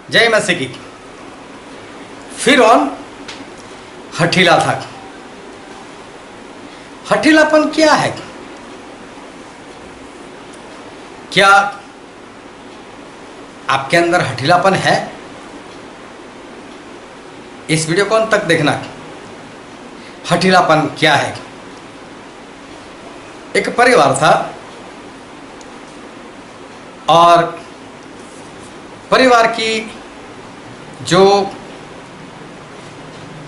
जय मसीह की। फिरौन हठीला था। हठीलापन क्या है? क्या आपके अंदर हठीलापन है? इस वीडियो को अंत तक देखना। हठीलापन क्या है? एक परिवार था और परिवार की जो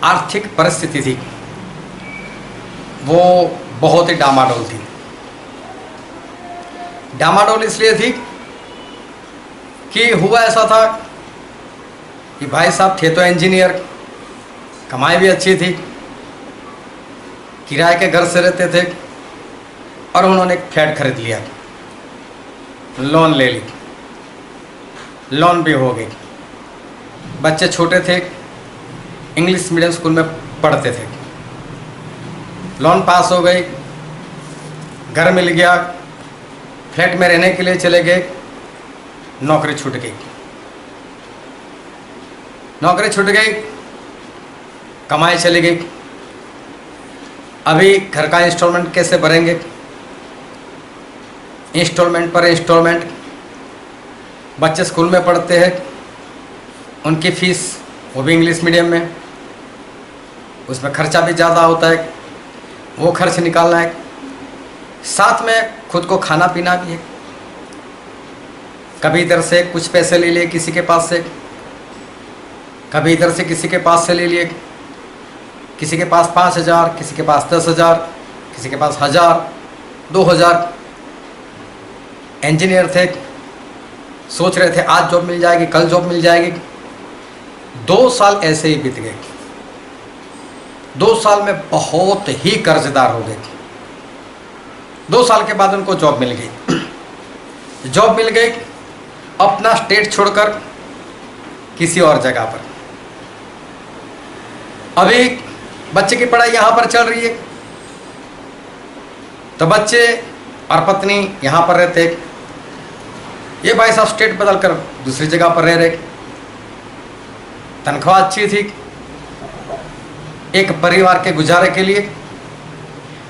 आर्थिक परिस्थिति थी वो बहुत ही डामाडोल थी। डामाडोल इसलिए थी कि हुआ ऐसा था कि भाई साहब थे तो इंजीनियर, कमाई भी अच्छी थी, किराए के घर से रहते थे और उन्होंने एक फ्लैट खरीद लिया, लोन ले ली, लोन भी हो गई। बच्चे छोटे थे, इंग्लिश मीडियम स्कूल में पढ़ते थे। लोन पास हो गई, घर मिल गया, फ्लैट में रहने के लिए चले गए, नौकरी छूट गई। नौकरी छूट गई, कमाई चली गई। अभी घर का इंस्टॉलमेंट कैसे भरेंगे? इंस्टॉलमेंट पर इंस्टॉलमेंट। बच्चे स्कूल में पढ़ते हैं, उनकी फ़ीस वो भी इंग्लिश मीडियम में, उसमें खर्चा भी ज़्यादा होता है, वो खर्च निकालना है। साथ में खुद को खाना पीना भी है। कभी इधर से कुछ पैसे ले लिए किसी के पास से, कभी इधर से किसी के पास से ले लिए। किसी के पास 5,000, किसी के पास 10,000, किसी के पास 1,000, 2,000। इंजीनियर थे, सोच रहे थे आज जॉब मिल जाएगी, कल जॉब मिल जाएगी। 2 साल ऐसे ही बीत गए। 2 साल में बहुत ही कर्जदार हो गए। 2 साल के बाद उनको जॉब मिल गई। जॉब मिल गई अपना स्टेट छोड़कर किसी और जगह पर। अभी बच्चे की पढ़ाई यहाँ पर चल रही है, तो बच्चे और पत्नी यहाँ पर रहते। ये भाई साहब स्टेट बदल कर दूसरी जगह पर रह रहे। तनख्वाह अच्छी थी एक परिवार के गुजारे के लिए,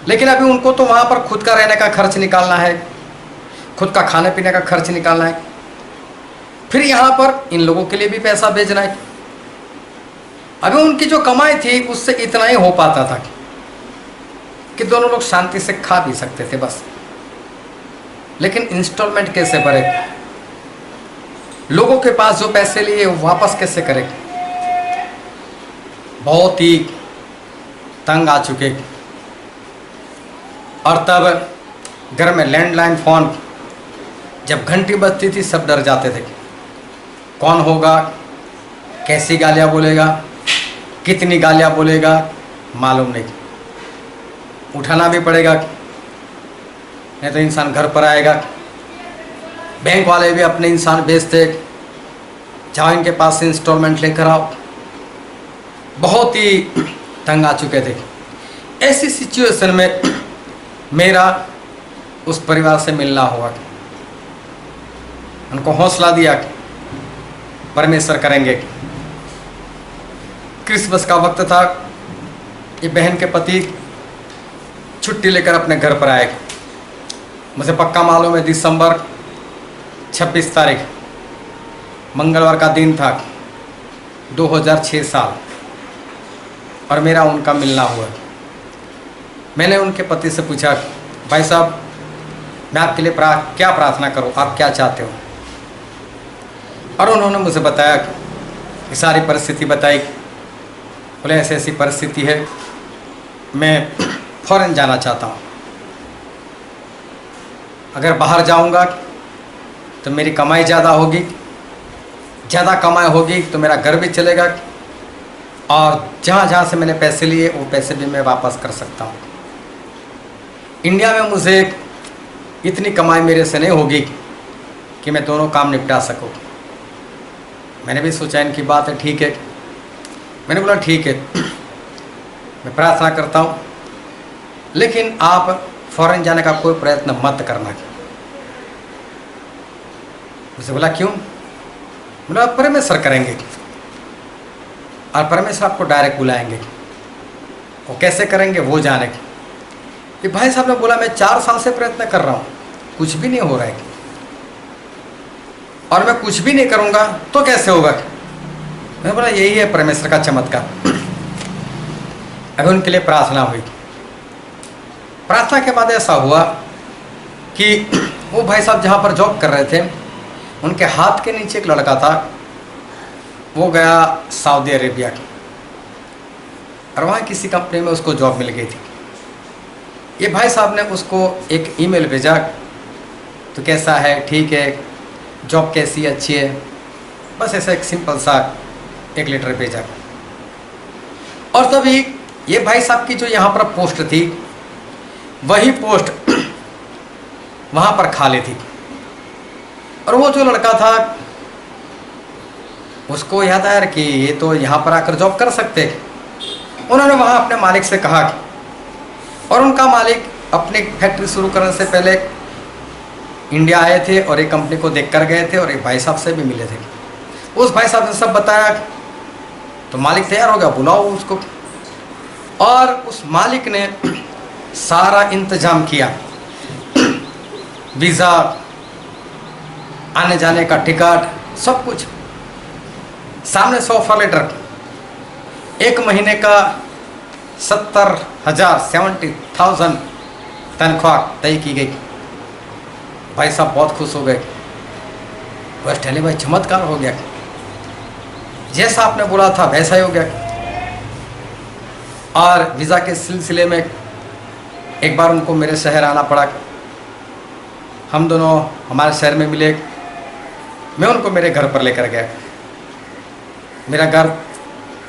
लेकिन अभी उनको तो वहाँ पर खुद का रहने का खर्च निकालना है, खुद का खाने पीने का खर्च निकालना है, फिर यहाँ पर इन लोगों के लिए भी पैसा भेजना है। अभी उनकी जो कमाई थी उससे इतना ही हो पाता था कि दोनों लोग शांति से खा भी सकते थे बस। लेकिन इंस्टॉलमेंट कैसे भरे? लोगों के पास जो पैसे लिए वापस कैसे करें? बहुत ही तंग आ चुके। और तब घर में लैंडलाइन फ़ोन जब घंटी बजती थी सब डर जाते थे, कौन होगा, कैसी गालियाँ बोलेगा, कितनी गालियाँ बोलेगा मालूम नहीं, उठाना भी पड़ेगा नहीं तो इंसान घर पर आएगा। बैंक वाले भी अपने इंसान भेजते, जाओ इनके पास से इंस्टॉलमेंट लेकर आओ। बहुत ही तंग आ चुके थे। ऐसी सिचुएशन में मेरा उस परिवार से मिलना हुआ। उनको हौसला दिया कि परमेश्वर करेंगे। क्रिसमस का वक्त था, ये बहन के पति छुट्टी लेकर अपने घर पर आए। मुझे पक्का मालूम है दिसंबर 26 तारीख मंगलवार का दिन था, 2006 साल, और मेरा उनका मिलना हुआ। मैंने उनके पति से पूछा, भाई साहब मैं आपके लिए क्या प्रार्थना करूं, आप क्या चाहते हो? और उन्होंने मुझे बताया कि सारी परिस्थिति बताई। बोले ऐसी ऐसी परिस्थिति है, मैं फ़ौरन जाना चाहता हूँ। अगर बाहर जाऊँगा तो मेरी कमाई ज़्यादा होगी, ज़्यादा कमाई होगी तो मेरा घर भी चलेगा, और जहाँ जहाँ से मैंने पैसे लिए वो पैसे भी मैं वापस कर सकता हूँ। इंडिया में मुझे इतनी कमाई मेरे से नहीं होगी कि मैं दोनों काम निपटा सकूँ। मैंने भी सोचा इनकी बात है, ठीक है। मैंने बोला ठीक है, मैं प्रार्थना करता हूँ, लेकिन आप फ़ौरन जाने का कोई प्रयत्न मत करना। मुझे बोला क्यों? बोला परमेश्वर करेंगे, और परमेश्वर आपको डायरेक्ट बुलाएंगे। वो कैसे करेंगे वो जाने। कि भाई साहब ने बोला मैं 4 साल से प्रयत्न कर रहा हूँ, कुछ भी नहीं हो रहा है, और मैं कुछ भी नहीं करूँगा तो कैसे होगा। मैंने बोला यही है परमेश्वर का चमत्कार। अभी उनके लिए प्रार्थना हुई। प्रार्थना के बाद ऐसा हुआ कि वो भाई साहब जहाँ पर जॉब कर रहे थे, उनके हाथ के नीचे एक लड़का था, वो गया सऊदी अरेबिया, और वहाँ किसी कंपनी में उसको जॉब मिल गई थी। ये भाई साहब ने उसको एक ईमेल भेजा, तो कैसा है, ठीक है, जॉब कैसी है, अच्छी है, बस ऐसा एक सिंपल सा एक लेटर भेजा। और तभी ये भाई साहब की जो यहाँ पर पोस्ट थी, वही पोस्ट वहाँ पर खाली थी। और वो जो लड़का था, उसको याद आया कि ये तो यहाँ पर आकर जॉब कर सकते। उन्होंने वहाँ अपने मालिक से कहा, और उनका मालिक अपनी फैक्ट्री शुरू करने से पहले इंडिया आए थे और एक कंपनी को देख कर गए थे, और एक भाई साहब से भी मिले थे। उस भाई साहब ने सब बताया, तो मालिक तैयार हो गया, बुलाओ उसको। और उस मालिक ने सारा इंतजाम किया, वीज़ा, आने जाने का टिकट, सब कुछ। सामने से ऑफर लेटर, 1 महीने का 70,000 तनख्वाह तय की गई। भाई साहब बहुत खुश हो गए। बस ठहले भाई चमत्कार हो गया, जैसा आपने बोला था वैसा ही हो गया। और वीज़ा के सिलसिले में एक बार उनको मेरे शहर आना पड़ा। हम दोनों हमारे शहर में मिले, मैं उनको मेरे घर पर लेकर गया। मेरा घर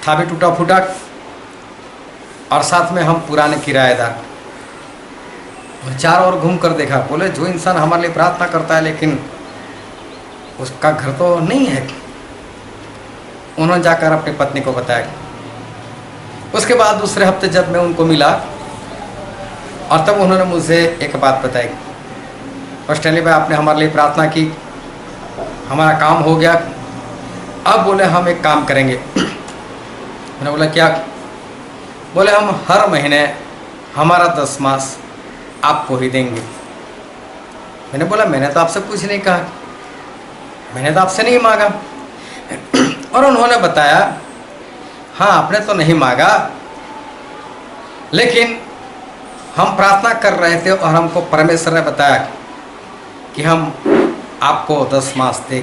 था भी टूटा फूटा, और साथ में हम पुराने किराएदार। चारों ओर घूम कर देखा, बोले जो इंसान हमारे लिए प्रार्थना करता है लेकिन उसका घर तो नहीं है। उन्होंने जाकर अपनी पत्नी को बताया। उसके बाद दूसरे हफ्ते जब मैं उनको मिला, और तब उन्होंने मुझे एक बात बताई, ऑस्ट्रेलिया में आपने हमारे लिए प्रार्थना की, हमारा काम हो गया, अब बोले हम एक काम करेंगे। मैंने बोला क्या? बोले हम हर महीने हमारा 10 मास आपको ही देंगे। मैंने बोला मैंने तो आपसे कुछ नहीं कहा, मैंने तो आपसे नहीं मांगा। और उन्होंने बताया हाँ आपने तो नहीं मांगा, लेकिन हम प्रार्थना कर रहे थे और हमको परमेश्वर ने बताया कि हम आपको 10 मास दें।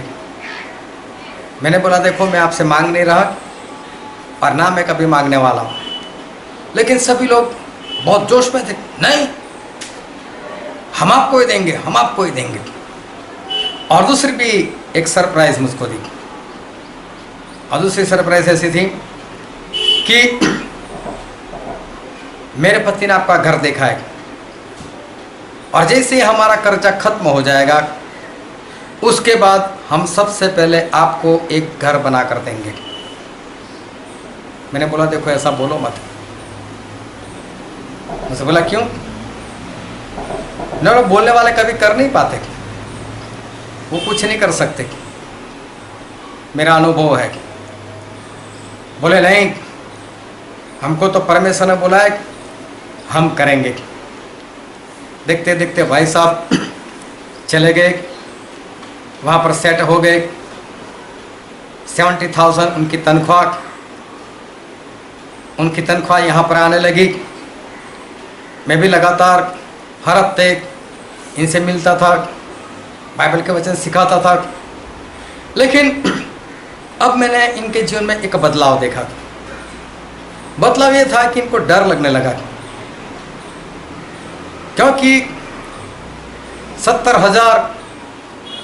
मैंने बोला देखो मैं आपसे मांग नहीं रहा, और ना मैं कभी मांगने वाला हूँ। लेकिन सभी लोग बहुत जोश में थे, नहीं हम आपको ही देंगे, हम आपको ही देंगे। और दूसरी भी एक सरप्राइज मुझको दी। और दूसरी सरप्राइज ऐसी थी कि मेरे पति ने आपका घर देखा है, और जैसे ही हमारा कर्जा खत्म हो जाएगा उसके बाद हम सबसे पहले आपको एक घर बना कर देंगे। मैंने बोला देखो ऐसा बोलो मत। मुझसे बोला क्यों? ना बोलने वाले कभी कर नहीं पाते, वो कुछ नहीं कर सकते, मेरा अनुभव है। बोले नहीं हमको तो परमेश्वर ने बोला है हम करेंगे। देखते देखते भाई साहब चले गए, वहाँ पर सेट हो गए। 70,000 उनकी तनख्वाह यहाँ पर आने लगी। मैं भी लगातार हर हफ्ते इनसे मिलता था, बाइबल के वचन सिखाता था। लेकिन अब मैंने इनके जीवन में एक बदलाव देखा। बदलाव ये था कि इनको डर लगने लगा, क्योंकि 70,000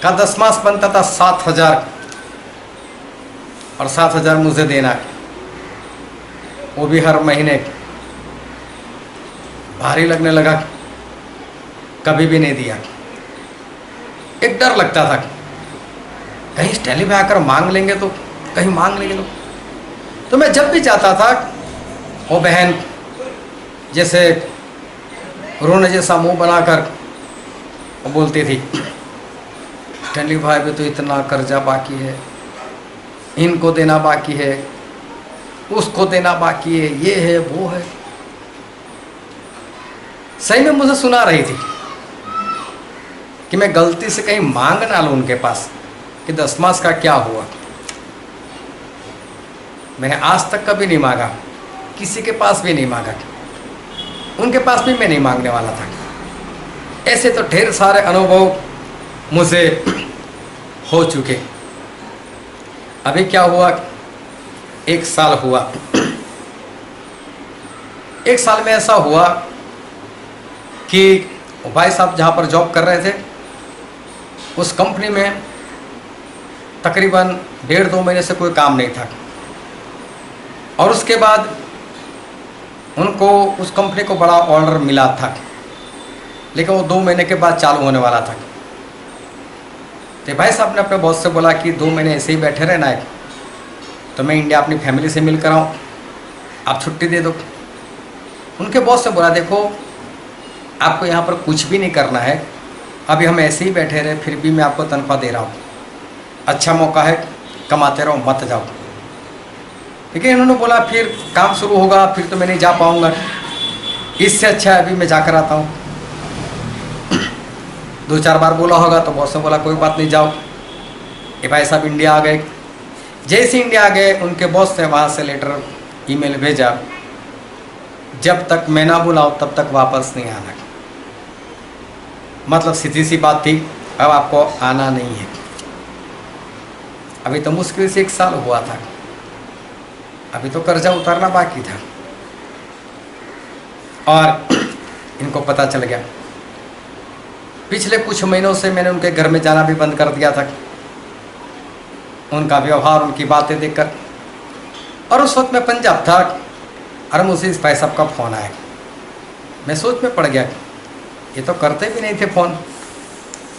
का 10 मास बनता था 7,000, और 7,000 मुझे देना, वो भी हर महीने। भारी लगने लगा, कभी भी नहीं दिया। एक डर लगता था कहीं स्टैली में आकर मांग लेंगे तो, कहीं मांग लेंगे तो मैं जब भी जाता था वो बहन जैसे रोने जैसा मुंह बनाकर वो बोलती थी स्टैनली भाई भी तो इतना कर्जा बाकी है, इनको देना बाकी है, उसको देना बाकी है, ये है वो है। सही में मुझे सुना रही थी कि मैं गलती से कहीं मांग ना लूं उनके पास कि 10 मास का क्या हुआ। मैंने आज तक कभी नहीं मांगा, किसी के पास भी नहीं मांगा, उनके पास भी मैं नहीं मांगने वाला था। ऐसे तो ढेर सारे अनुभव मुझे हो चुके। अभी क्या हुआ, 1 साल हुआ। 1 साल में ऐसा हुआ कि भाई साहब जहाँ पर जॉब कर रहे थे उस कंपनी में तकरीबन 1.5-2 महीने से कोई काम नहीं था, और उसके बाद उनको उस कंपनी को बड़ा ऑर्डर मिला था, लेकिन वो 2 महीने के बाद चालू होने वाला था। तो भाई साहब ने अपने बॉस से बोला कि 2 महीने ऐसे ही बैठे रहना है, तो मैं इंडिया अपनी फैमिली से मिल कर आऊँ, आप छुट्टी दे दो। उनके बॉस ने बोला देखो आपको यहाँ पर कुछ भी नहीं करना है, अभी हम ऐसे ही बैठे रहे फिर भी मैं आपको तनख्वाह दे रहा हूँ, अच्छा मौका है, कमाते रहो, मत जाओ। लेकिन इन्होंने बोला फिर काम शुरू होगा, फिर तो मैं नहीं जा पाऊँगा, इससे अच्छा है अभी मैं जाकर आता हूँ। 2-4 बार बोला होगा तो बॉस ने बोला कोई बात नहीं, जाओ। ये भाई साहब इंडिया आ गए। जैसे इंडिया आ गए उनके बॉस ने वहाँ से लेटर ईमेल भेजा, जब तक मैं ना बुलाऊँ तब तक वापस नहीं आना। मतलब सीधी सी बात थी, अब आपको आना नहीं है। अभी तो मुश्किल से 1 साल हुआ था, अभी तो कर्जा उतारना बाकी था। और इनको पता चल गया। पिछले कुछ महीनों से मैंने उनके घर में जाना भी बंद कर दिया था, उनका व्यवहार, उनकी बातें देखकर। और उस वक्त मैं पंजाब था और मुझे इस भाई साहब का फ़ोन आया। मैं सोच में पड़ गया, ये तो करते भी नहीं थे फ़ोन,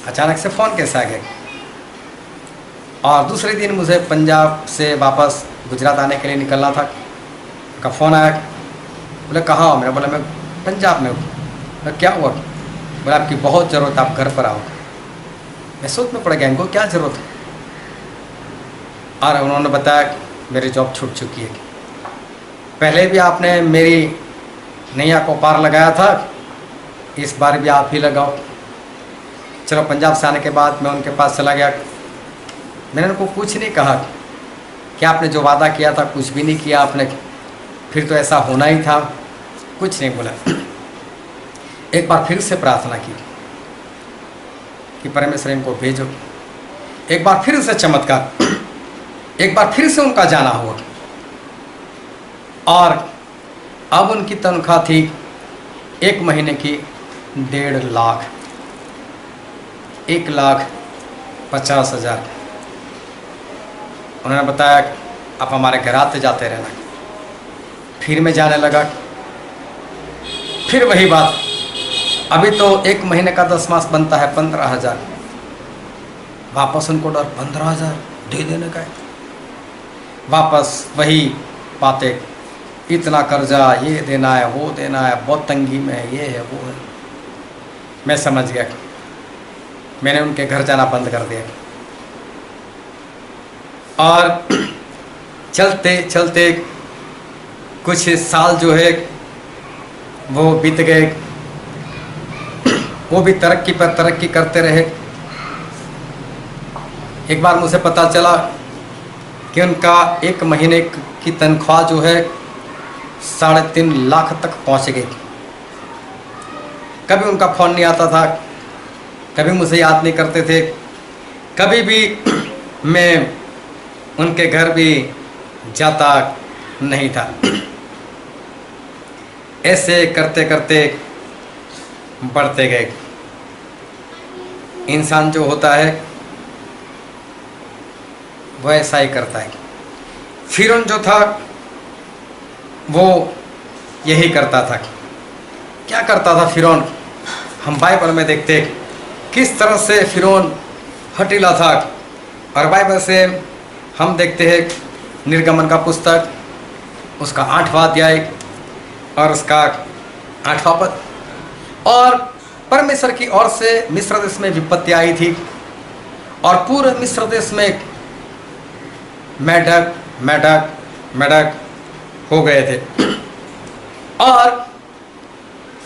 अचानक से फ़ोन कैसे आ गया। और दूसरे दिन मुझे पंजाब से वापस गुजरात आने के लिए निकलना था, उनका फ़ोन आया। बोले कहाँ हो? मैंने बोला मैं पंजाब में हूँ। क्या हुआ? बोला आपकी बहुत ज़रूरत, आप घर पर आओ। मैं सोच में पड़ गया, इनको क्या ज़रूरत है। और उन्होंने बताया मेरी जॉब छूट चुकी है, पहले भी आपने मेरी नैया को पार लगाया था, इस बार भी आप ही लगाओ। चलो, पंजाब से आने के बाद मैं उनके पास चला गया। मैंने उनको कुछ नहीं कहा कि आपने जो वादा किया था कुछ भी नहीं किया आपने, फिर तो ऐसा होना ही था, कुछ नहीं बोला। एक बार फिर से प्रार्थना की कि परमेश्वर इनको भेजो। एक बार फिर से चमत्कार, एक बार फिर से उनका जाना हुआ। और अब उनकी तनख्वाह थी 1 महीने की 1.5 लाख, 1,50,000। उन्होंने बताया आप हमारे घर आते जाते रहना। फिर मैं जाने लगा, फिर वही बात। अभी तो 1 महीने का 10 मास बनता है 15,000। वापस उनको डर, 15,000 दे देने का है। वापस वही बातें, इतना कर्जा, ये देना है, वो देना है, बहुत तंगी में है, ये है, वो है। मैं समझ गया, मैंने उनके घर जाना बंद कर दिया। और चलते चलते कुछ साल जो है वो बीत गए, वो भी तरक्की पर तरक्की करते रहे। एक बार मुझे पता चला कि उनका 1 महीने की तनख्वाह जो है 3.5 लाख तक पहुंच गई। कभी उनका फ़ोन नहीं आता था, कभी मुझे याद नहीं करते थे, कभी भी मैं उनके घर भी जाता नहीं था। ऐसे करते करते बढ़ते गए। इंसान जो होता है वो ऐसा ही करता है। फिरौन जो था वो यही करता था। क्या करता था फिरौन? हम बाइबल में देखते किस तरह से फिरौन हठीला था। और बाइबल से हम देखते हैं निर्गमन का पुस्तक, उसका 8वां अध्याय और उसका 8वां पद। और परमेश्वर की ओर से मिस्र देश में विपत्ति आई थी और पूरे मिस्र देश में मेढक मेढक मेढक हो गए थे। और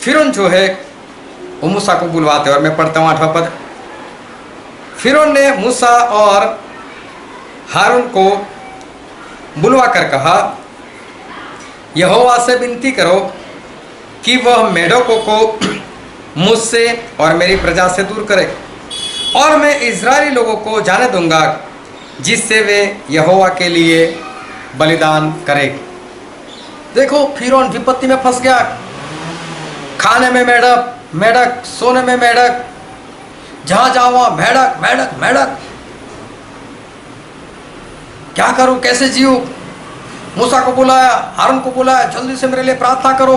फिरौन जो है वो मूसा को बुलवाते, और मैं पढ़ता हूँ 8वां पद। फिरौन ने मूसा और हारून को बुलवा कर कहा, यहोवा से विनती करो कि वह मेढकों को मुझसे और मेरी प्रजा से दूर करे, और मैं इज़राइली लोगों को जाने दूंगा जिससे वे यहोवा के लिए बलिदान करें। देखो, फिरौन विपत्ति में फंस गया। खाने में मेढक मेढक, सोने में मेढक, जहां जाओ वहां मेढक मेढक मेढक। क्या करूं, कैसे जीऊं? मूसा को बुलाया, हारून को बुलाया, जल्दी से मेरे लिए प्रार्थना करो,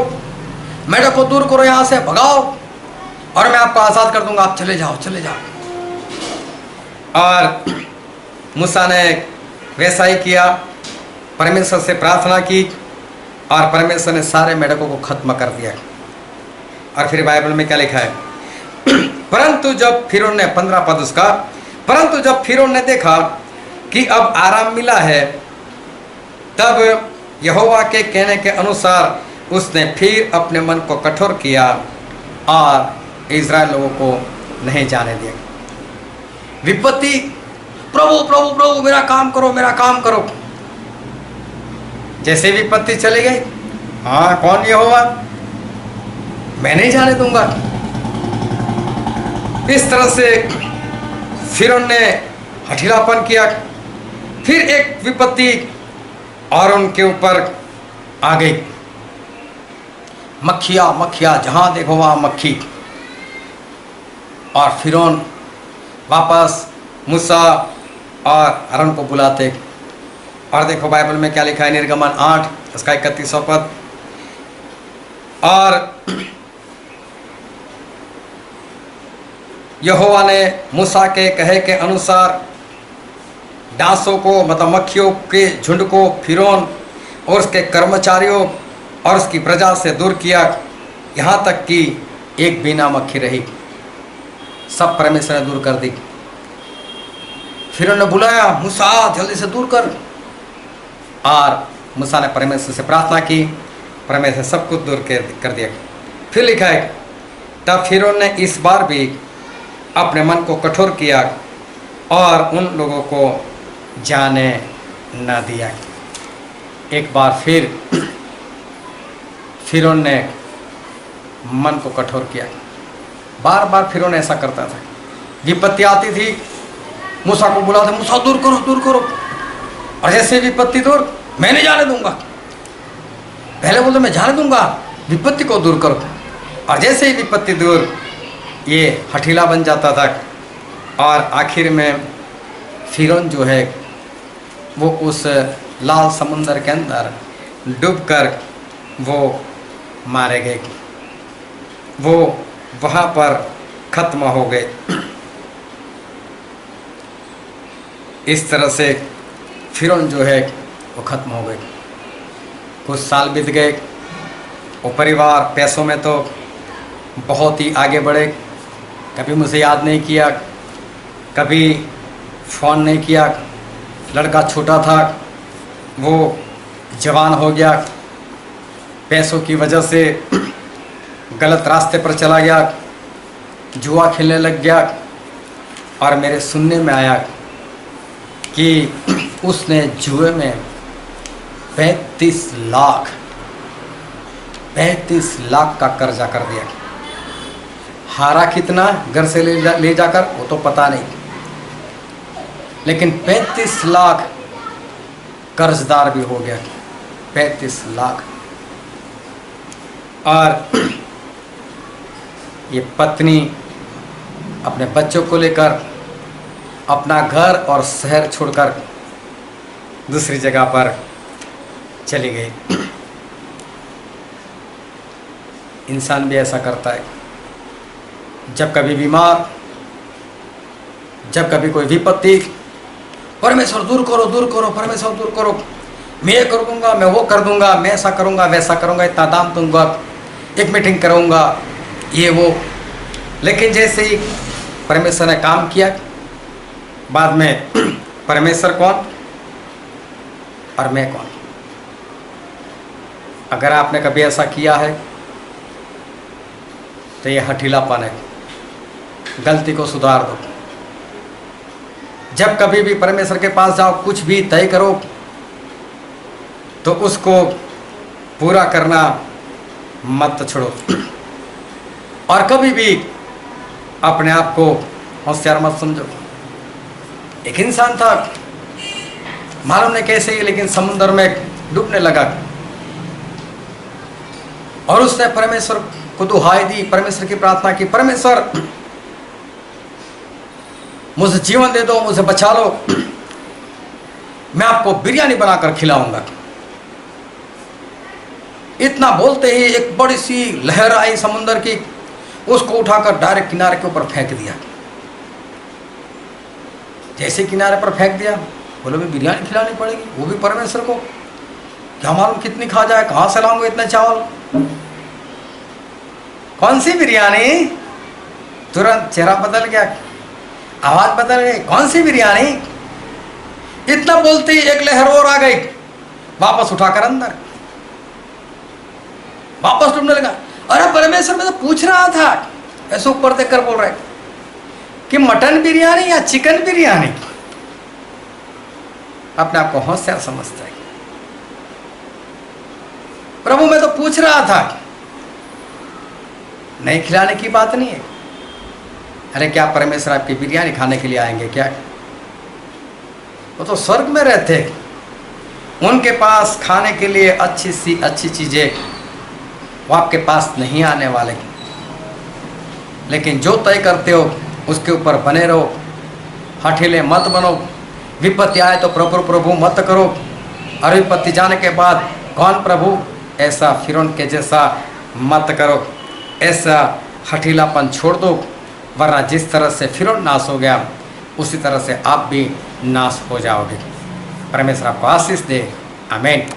मेढक को दूर करो, यहां से भगाओ और मैं आपको आज़ाद कर दूंगा, आप चले जाओ चले जाओ। और मूसा ने वैसा ही किया, परमेश्वर से प्रार्थना की और परमेश्वर ने सारे मेढकों को खत्म कर दिया। और फिर बाइबल में क्या लिखा है? परंतु जब फिरौन ने 15 पद उसका, परंतु जब फिरौन ने देखा कि अब आराम मिला है, तब यहोवा के कहने के अनुसार उसने फिर अपने मन को कठोर किया और इज़राइल लोगों को नहीं जाने दिया। विपत्ति, प्रभु प्रभु प्रभु मेरा काम करो, मेरा काम करो। जैसे विपत्ति चली गई, हाँ कौन यहोवा, मैं नहीं जाने दूंगा। इस तरह से फिरौन ने हठीलापन किया। फिर एक विपत्ति और उनके ऊपर आ गई। मक्खियाँ मक्खियाँ, जहाँ देखो वहाँ मक्खी। और फिरौन वापस मूसा और हारून को बुलाते। और देखो बाइबल में क्या लिखा है, निर्गमन 8 उसका 31वां पद। और यहोवा ने मूसा के कहे के अनुसार डांसों को, मतलब मक्खियों के झुंड को फिरौन और उसके कर्मचारियों और उसकी प्रजा से दूर किया, यहाँ तक कि एक बिना मक्खी रही। सब परमेश्वर ने दूर कर दी। फिरौन ने बुलाया, मूसा जल्दी से दूर कर। और मूसा ने परमेश्वर से प्रार्थना की, परमेश्वर सब कुछ दूर कर दिया। फिर लिखा है, तब फिरौन ने इस बार भी अपने मन को कठोर किया और उन लोगों को जाने न दिया। एक बार फिर फिरौन ने मन को कठोर किया। बार बार फिरौन ऐसा करता था। विपत्ति आती थी, मूसा को बुलाते, मूसा दूर करो दूर करो। और जैसे विपत्ति दूर, मैं नहीं जाने दूंगा। पहले बोलते मैं जाने दूंगा, विपत्ति को दूर करो। और जैसे ही विपत्ति दूर, ये हठीला बन जाता था। और आखिर में फिरौन जो है वो उस लाल समुंदर के अंदर डूबकर वो मारे गए, वो वहाँ पर खत्म हो गए। इस तरह से फिरौन जो है वो खत्म हो गए। कुछ साल बीत गए। वो परिवार पैसों में तो बहुत ही आगे बढ़े। कभी मुझे याद नहीं किया, कभी फ़ोन नहीं किया। लड़का छोटा था, वो जवान हो गया, पैसों की वजह से गलत रास्ते पर चला गया, जुआ खेलने लग गया। और मेरे सुनने में आया कि उसने जुए में 35 लाख का कर्जा कर दिया। हारा कितना घर से ले जाकर वो तो पता नहीं, लेकिन 35 लाख कर्जदार भी हो गया। 35 लाख। और ये पत्नी अपने बच्चों को लेकर अपना घर और शहर छोड़कर दूसरी जगह पर चली गई। इंसान भी ऐसा करता है। जब कभी बीमार, जब कभी कोई विपत्ति, परमेश्वर दूर करो दूर करो, परमेश्वर दूर करो, मैं ये कर दूंगा, मैं वो कर दूंगा, मैं ऐसा करूंगा वैसा करूंगा, इतना दाम दूंगा, एक मीटिंग कराऊंगा, ये वो। लेकिन जैसे ही परमेश्वर ने काम किया, बाद में परमेश्वर कौन? और मैं कौन। अगर आपने कभी ऐसा किया है तो ये हठीलापन है, गलती को सुधार दो। जब कभी भी परमेश्वर के पास जाओ, कुछ भी तय करो तो उसको पूरा करना मत छोड़ो। और कभी भी अपने आप को होशियार मत समझो। एक इंसान था, मालूम नहीं कैसे ही, लेकिन समुद्र में डूबने लगा और उसने परमेश्वर को दुहाई दी, परमेश्वर की प्रार्थना की, परमेश्वर मुझे जीवन दे दो, मुझे बचा लो, मैं आपको बिरयानी बनाकर खिलाऊंगा। इतना बोलते ही एक बड़ी सी लहर आई समुद्र की, उसको उठाकर डायरेक्ट किनारे के ऊपर फेंक दिया। जैसे किनारे पर फेंक दिया, बोलो भी बिरयानी खिलानी पड़ेगी, वो भी परमेश्वर को। क्या मालूम कितनी खा जाए, कहाँ से लाऊंगा इतना चावल, कौन सी बिरयानी। तुरंत चेहरा बदल गया, आवाज बदल गई, कौन सी बिरयानी। इतना बोलते ही एक लहर और आ गई, वापस उठाकर अंदर, वापस डूबने लगा। अरे परमेश्वर, मैं तो पूछ रहा था, ऐसे ऊपर देखकर बोल रहे कि मटन बिरयानी या चिकन बिरयानी। अपने आप को होशियार समझता है। प्रभु मैं तो पूछ रहा था, नहीं खिलाने की बात नहीं है। अरे क्या परमेश्वर आपकी बिरयानी खाने के लिए आएंगे क्या? वो तो स्वर्ग में रहते, उनके पास खाने के लिए अच्छी सी अच्छी चीजें वो आपके पास नहीं आने वाले। लेकिन जो तय करते हो उसके ऊपर बने रहो, हठीले मत बनो। विपत्ति आए तो प्रभु प्रभु मत करो, और विपत्ति जाने के बाद कौन प्रभु, ऐसा फिरौन के जैसा मत करो। ऐसा हठीलापन छोड़ दो, वरना जिस तरह से फिरौन नाश हो गया उसी तरह से आप भी नाश हो जाओगे। परमेश्वर आपको आशीष दे। आमीन।